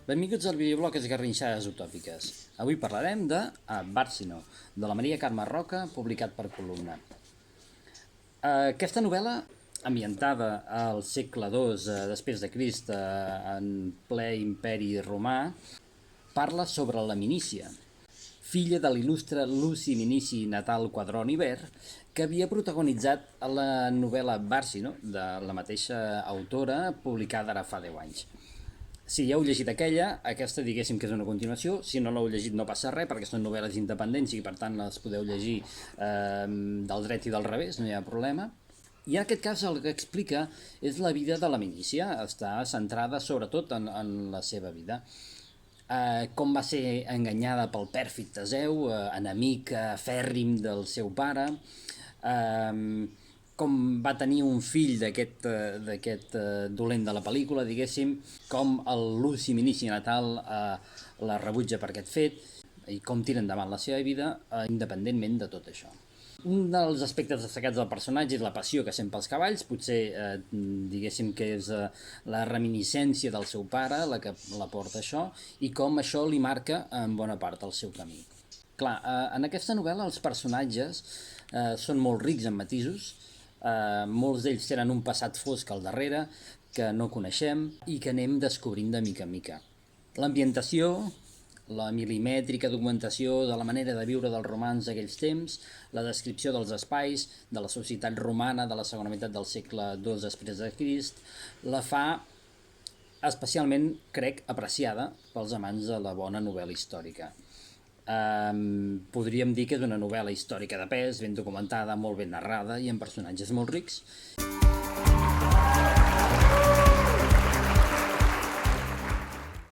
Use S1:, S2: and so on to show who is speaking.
S1: Benvinguts al videoblog Esgarrinxades Utòpiques. Avui parlarem de Bàrcino, de la Maria Carme Roca, publicat per Columna. Aquesta novel·la, ambientada al segle II després de Crist, en ple imperi romà, parla sobre la Minícia, filla de l'il·lustre Luci Minici Natal Quadroni Ver, que havia protagonitzat la novel·la Bàrcino, de la mateixa autora, publicada ara fa 10 anys. Si ja heu llegit aquella, aquesta diguéssim que és una continuació. Si no l'heu llegit no passa res, perquè són novel·les independents i per tant les podeu llegir del dret i del revés, no hi ha problema. I en aquest cas el que explica és la vida de la Minícia, està centrada sobretot en la seva vida. Com va ser enganyada pel pèrfid Teseu, enemic fèrrim del seu pare, com va tenir un fill d'aquest dolent de la pel·lícula, diguéssim, com el Luci Minici Natal la rebutja per aquest fet i com tira endavant la seva vida independentment de tot això. Un dels aspectes destacats del personatge és la passió que sent pels cavalls, potser diguéssim que és la reminiscència del seu pare la que la porta això i com això li marca en bona part el seu camí. Clar, en aquesta novel·la els personatges són molt rics en matisos, molts d'ells tenen un passat fosc al darrere que no coneixem i que anem descobrint de mica en mica. L'ambientació, la milimètrica documentació de la manera de viure dels romans d'aquells temps, la descripció dels espais, de la societat romana de la segona meitat del segle II després de Crist, la fa especialment, crec, apreciada pels amants de la bona novel·la històrica. Podríem dir que és una novel·la històrica de pes, ben documentada, molt ben narrada i amb personatges molt rics.